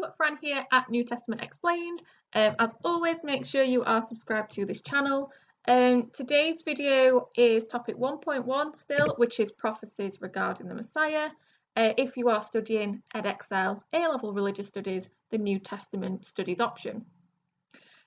Hello, Fran here at New Testament Explained. As always, make sure you are subscribed to this channel. Today's video is topic 1.1 still, which is prophecies regarding the Messiah. If you are studying Edexcel A-level religious studies, the New Testament studies option.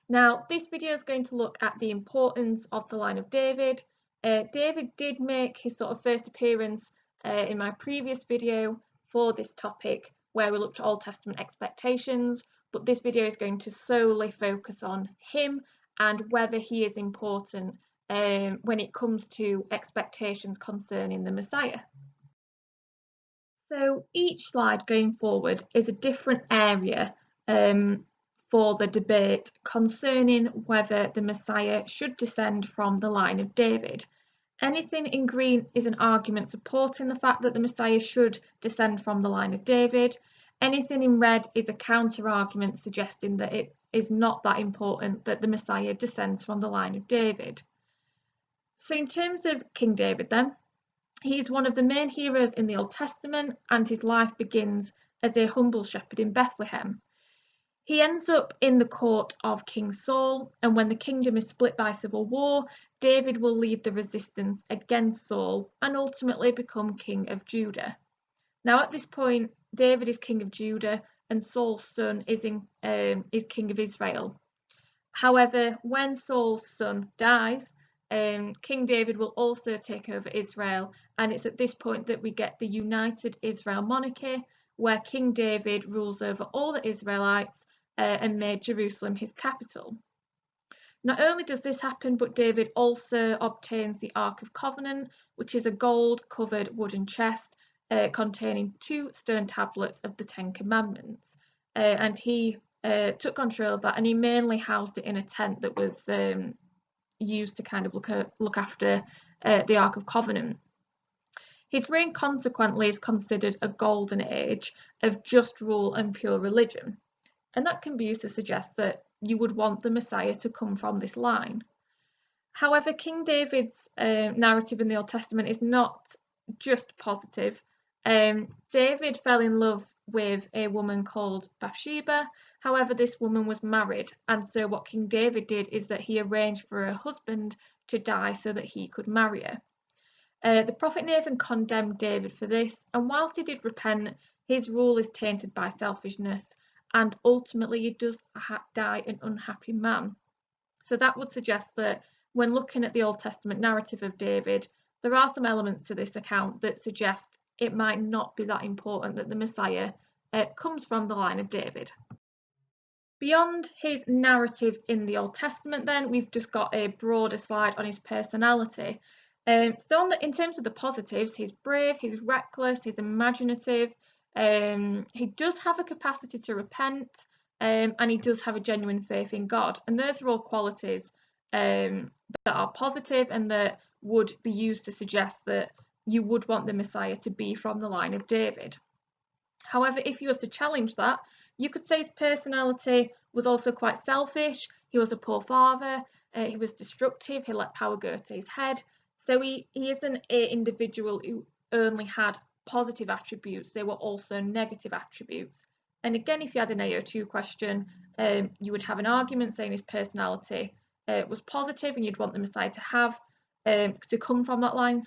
Now, this video is going to look at the importance of the line of David. David did make his sort of first appearance in my previous video for this topic, where we looked at Old Testament expectations, but this video is going to solely focus on him and whether he is important when it comes to expectations concerning the Messiah. So each slide going forward is a different area for the debate concerning whether the Messiah should descend from the line of David. Anything in green is an argument supporting the fact that the Messiah should descend from the line of David. Anything in red is a counter-argument suggesting that it is not that important that the Messiah descends from the line of David. So in terms of King David then, he is one of the main heroes in the Old Testament, and his life begins as a humble shepherd in Bethlehem. He ends up in the court of King Saul, and when the kingdom is split by civil war, David will lead the resistance against Saul and ultimately become king of Judah. Now at this point, David is king of Judah and Saul's son is king of Israel. However, when Saul's son dies, King David will also take over Israel, and it's at this point that we get the United Israel monarchy, where King David rules over all the Israelites and made Jerusalem his capital. Not only does this happen, but David also obtains the Ark of Covenant, which is a gold-covered wooden chest containing 2 stone tablets of the Ten Commandments. And he took control of that, and he mainly housed it in a tent that was used to kind of look after the Ark of Covenant. His reign consequently is considered a golden age of just rule and pure religion. And that can be used to suggest that you would want the Messiah to come from this line. However, King David's narrative in the Old Testament is not just positive. David fell in love with a woman called Bathsheba. However, this woman was married, and so what King David did is that he arranged for her husband to die so that he could marry her. The prophet Nathan condemned David for this, and whilst he did repent, his rule is tainted by selfishness, and ultimately he does die an unhappy man. So that would suggest that when looking at the Old Testament narrative of David, there are some elements to this account that suggest it might not be that important that the Messiah comes from the line of David. Beyond his narrative in the Old Testament then, we've just got a broader slide on his personality. In terms of the positives, he's brave, he's reckless, he's imaginative, he does have a capacity to repent, and he does have a genuine faith in God. And those are all qualities that are positive and that would be used to suggest that you would want the Messiah to be from the line of David. However, if you was to challenge that, you could say his personality was also quite selfish. He was a poor father, he was destructive, he let power go to his head. So he isn't an individual who only had positive attributes, they were also negative attributes. And again, if you had an AO2 question, you would have an argument saying his personality was positive and you'd want the Messiah to come from that line,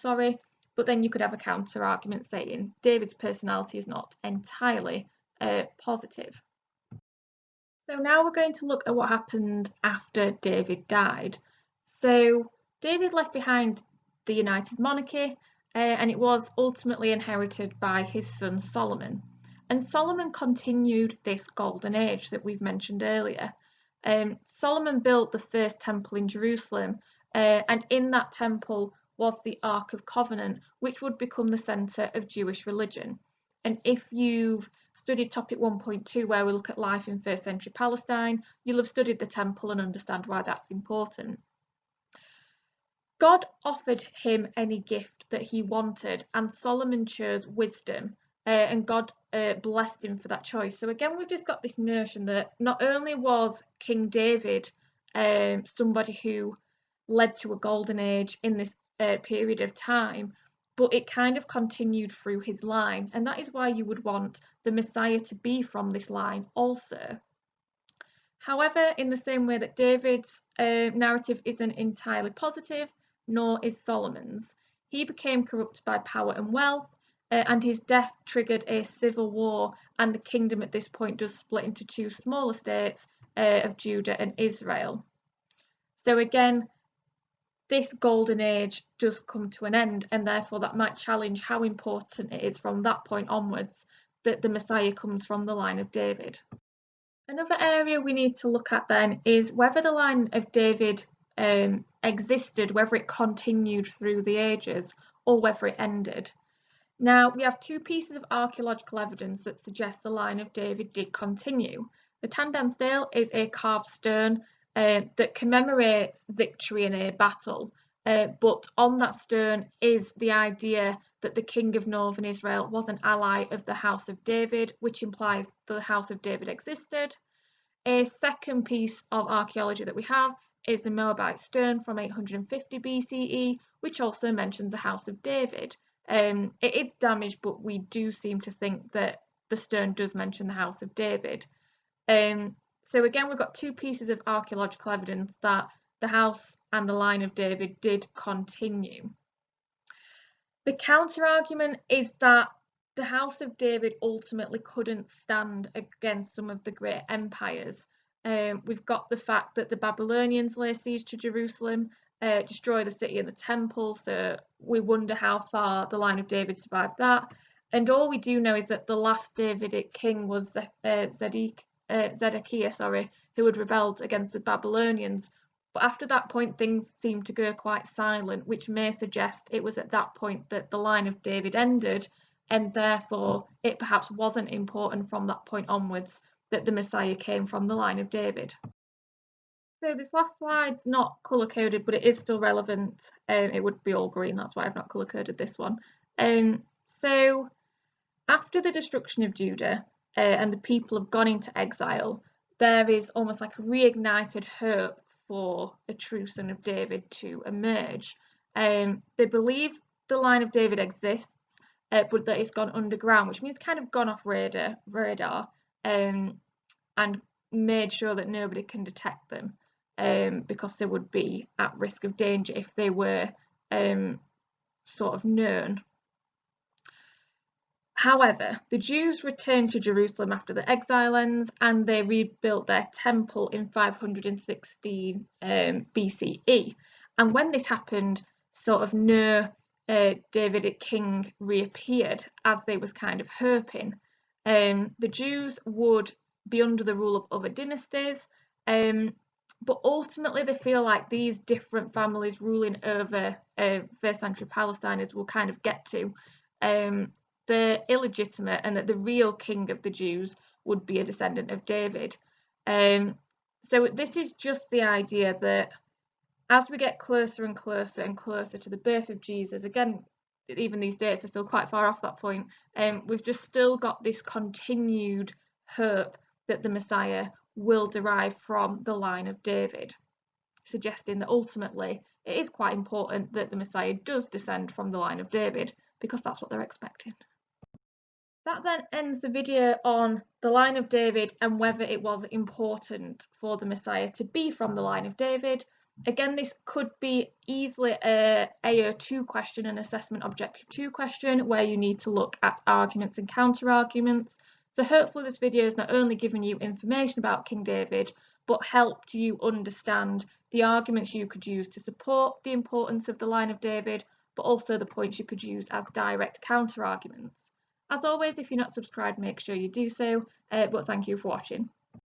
but then you could have a counter argument saying David's personality is not entirely positive. So now we're going to look at what happened after David died. So David left behind the United Monarchy, and it was ultimately inherited by his son Solomon. And Solomon continued this golden age that we've mentioned earlier. Solomon built the first temple in Jerusalem, and in that temple was the Ark of Covenant, which would become the centre of Jewish religion. And if you've studied topic 1.2, where we look at life in first century Palestine, you'll have studied the temple and understand why that's important. God offered him any gift that he wanted, and Solomon chose wisdom, and God blessed him for that choice. So again, we've just got this notion that not only was King David somebody who led to a golden age in this period of time, but it kind of continued through his line, and that is why you would want the Messiah to be from this line also. However, in the same way that David's narrative isn't entirely positive, nor is Solomon's. He became corrupt by power and wealth, and his death triggered a civil war, and the kingdom at this point does split into two smaller states of Judah and Israel. So again, this golden age does come to an end, and therefore that might challenge how important it is from that point onwards that the Messiah comes from the line of David. Another area we need to look at then is whether the line of David existed, whether it continued through the ages, or whether it ended. Now, we have two pieces of archaeological evidence that suggest the line of David did continue. The Tandansdale is a carved stone that commemorates victory in a battle, but on that stone is the idea that the king of northern Israel was an ally of the house of David, which implies the house of David existed. A second piece of archaeology that we have is the Moabite stone from 850 BCE, which also mentions the house of David. It is damaged, but we do seem to think that the stone does mention the house of David. So again, we've got two pieces of archaeological evidence that the house and the line of David did continue. The counter-argument is that the house of David ultimately couldn't stand against some of the great empires. We've got the fact that the Babylonians lay siege to Jerusalem, destroy the city and the temple, so we wonder how far the line of David survived that. And all we do know is that the last Davidic king was Zedekiah, who had rebelled against the Babylonians. But after that point, things seemed to go quite silent, which may suggest it was at that point that the line of David ended, and therefore it perhaps wasn't important from that point onwards that the Messiah came from the line of David. So this last slide's not colour-coded, but it is still relevant. It would be all green, that's why I've not colour-coded this one. So after the destruction of Judah and the people have gone into exile, there is almost like a reignited hope for a true son of David to emerge. They believe the line of David exists, but that it's gone underground, which means kind of gone off radar and made sure that nobody can detect them, because they would be at risk of danger if they were sort of known. However, the Jews returned to Jerusalem after the exile ends, and they rebuilt their temple in 516 BCE. And when this happened, sort of no Davidic king reappeared, as they was kind of hoping. The Jews would be under the rule of other dynasties, but ultimately they feel like these different families ruling over first century Palestine, as we'll kind of get to, they're illegitimate, and that the real king of the Jews would be a descendant of David. So this is just the idea that as we get closer and closer and closer to the birth of Jesus, again, even these dates are still quite far off that point, we've just still got this continued hope that the Messiah will derive from the line of David, suggesting that ultimately it is quite important that the Messiah does descend from the line of David, because that's what they're expecting. That then ends the video on the line of David and whether it was important for the Messiah to be from the line of David. Again, this could be easily a AO2 question, an assessment objective 2 question, where you need to look at arguments and counter arguments. So hopefully this video has not only given you information about King David, but helped you understand the arguments you could use to support the importance of the line of David, but also the points you could use as direct counter arguments. As always, if you're not subscribed, make sure you do so, but thank you for watching.